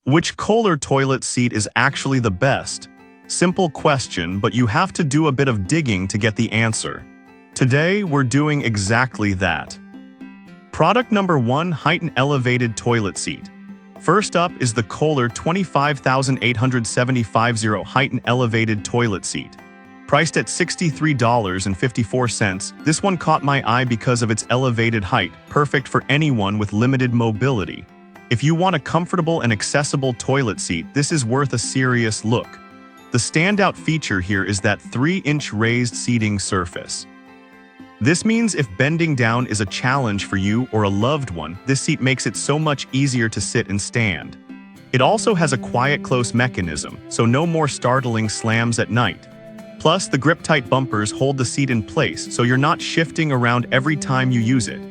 Which Kohler toilet seat is actually the best? Simple question, but you have to do a bit of digging to get the answer. Today, we're doing exactly that. Product number 1, Height & Elevated Toilet Seat. First up is the Kohler 25875 Height & Elevated Toilet Seat. Priced at $63.54, this one caught my eye because of its elevated height, perfect for anyone with limited mobility. If you want a comfortable and accessible toilet seat, this is worth a serious look. The standout feature here is that 3-inch raised seating surface. This means if bending down is a challenge for you or a loved one, this seat makes it so much easier to sit and stand. It also has a quiet close mechanism, so no more startling slams at night. Plus, the grip-tight bumpers hold the seat in place, so you're not shifting around every time you use it.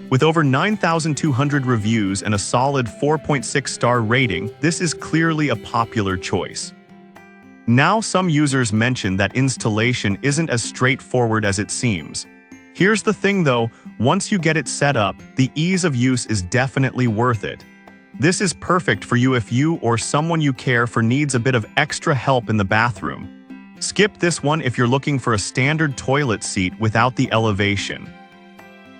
With over 9,200 reviews and a solid 4.6-star rating, this is clearly a popular choice. Now, some users mention that installation isn't as straightforward as it seems. Here's the thing though, once you get it set up, the ease of use is definitely worth it. This is perfect for you if you or someone you care for needs a bit of extra help in the bathroom. Skip this one if you're looking for a standard toilet seat without the elevation.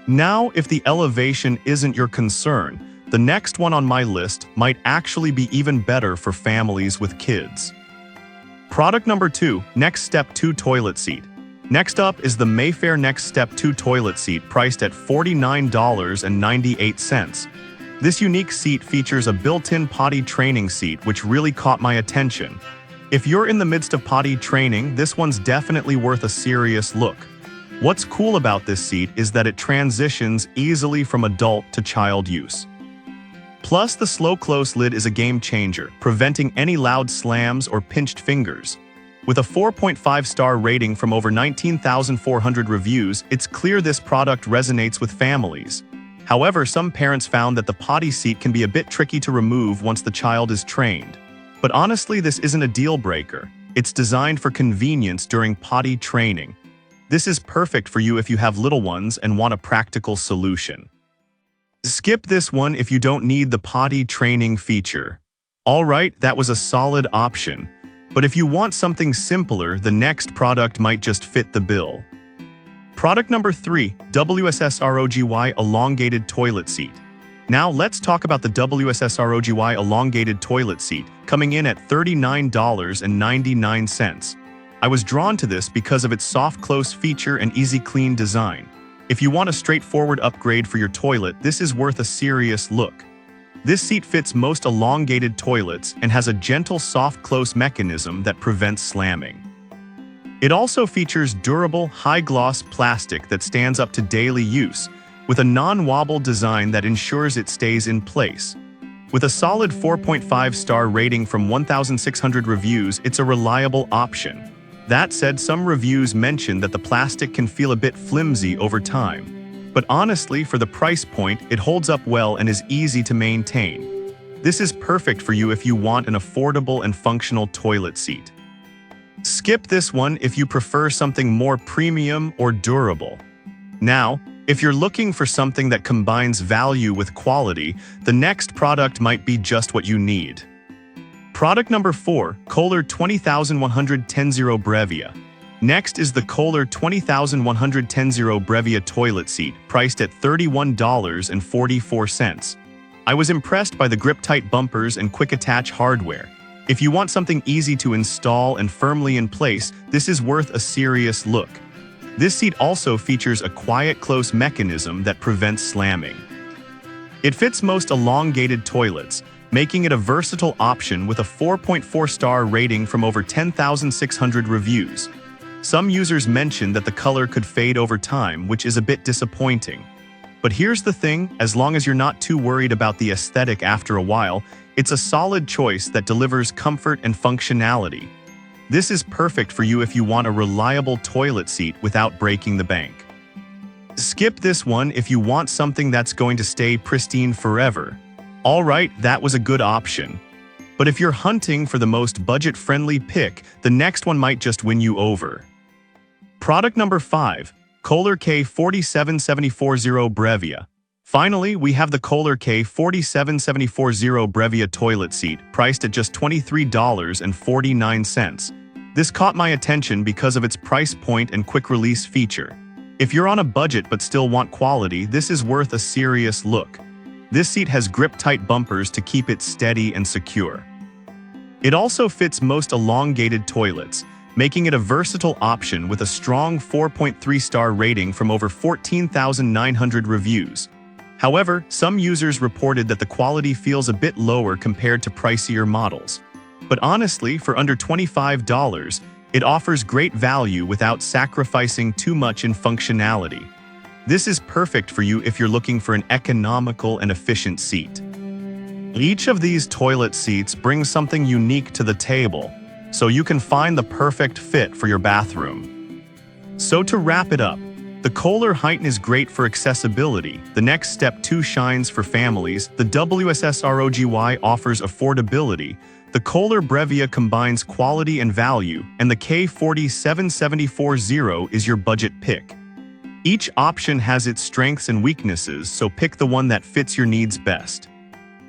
Now, if the elevation isn't your concern, the next one on my list might actually be even better for families with kids. Product number 2, Next Step 2 Toilet Seat. Next up is the Mayfair Next Step 2 Toilet Seat, priced at $49.98. This unique seat features a built-in potty training seat, which really caught my attention. If you're in the midst of potty training, this one's definitely worth a serious look. What's cool about this seat is that it transitions easily from adult to child use. Plus, the slow close lid is a game changer, preventing any loud slams or pinched fingers. With a 4.5-star rating from over 19,400 reviews, it's clear this product resonates with families. However, some parents found that the potty seat can be a bit tricky to remove once the child is trained. But honestly, this isn't a deal breaker. It's designed for convenience during potty training. This is perfect for you if you have little ones and want a practical solution. Skip this one if you don't need the potty training feature. Alright, that was a solid option. But if you want something simpler, the next product might just fit the bill. Product number 3, WSSROGY Elongated Toilet Seat. Now let's talk about the WSSROGY Elongated Toilet Seat, coming in at $39.99. I was drawn to this because of its soft close feature and easy clean design. If you want a straightforward upgrade for your toilet, this is worth a serious look. This seat fits most elongated toilets and has a gentle soft close mechanism that prevents slamming. It also features durable, high-gloss plastic that stands up to daily use, with a non-wobble design that ensures it stays in place. With a solid 4.5-star rating from 1,600 reviews, it's a reliable option. That said, some reviews mention that the plastic can feel a bit flimsy over time. But honestly, for the price point, it holds up well and is easy to maintain. This is perfect for you if you want an affordable and functional toilet seat. Skip this one if you prefer something more premium or durable. Now, if you're looking for something that combines value with quality, the next product might be just what you need. Product number 4, Kohler 20110 Brevia. Next is the Kohler 20110 Brevia Toilet Seat, priced at $31.44. I was impressed by the grip-tight bumpers and quick-attach hardware. If you want something easy to install and firmly in place, this is worth a serious look. This seat also features a quiet close mechanism that prevents slamming. It fits most elongated toilets, making it a versatile option with a 4.4-star rating from over 10,600 reviews. Some users mentioned that the color could fade over time, which is a bit disappointing. But here's the thing, as long as you're not too worried about the aesthetic after a while, it's a solid choice that delivers comfort and functionality. This is perfect for you if you want a reliable toilet seat without breaking the bank. Skip this one if you want something that's going to stay pristine forever. Alright, that was a good option. But if you're hunting for the most budget-friendly pick, the next one might just win you over. Product number 5, Kohler K47740 Brevia. Finally, we have the Kohler K47740 Brevia toilet seat, priced at just $23.49. This caught my attention because of its price point and quick-release feature. If you're on a budget but still want quality, this is worth a serious look. This seat has grip-tight bumpers to keep it steady and secure. It also fits most elongated toilets, making it a versatile option with a strong 4.3-star rating from over 14,900 reviews. However, some users reported that the quality feels a bit lower compared to pricier models. But honestly, for under $25, it offers great value without sacrificing too much in functionality. This is perfect for you if you're looking for an economical and efficient seat. Each of these toilet seats brings something unique to the table, so you can find the perfect fit for your bathroom. So to wrap it up, the Kohler Heighten is great for accessibility. The Next Step 2 shines for families. The WSSROGY offers affordability. The Kohler Brevia combines quality and value, and the K47740 is your budget pick. Each option has its strengths and weaknesses, so pick the one that fits your needs best.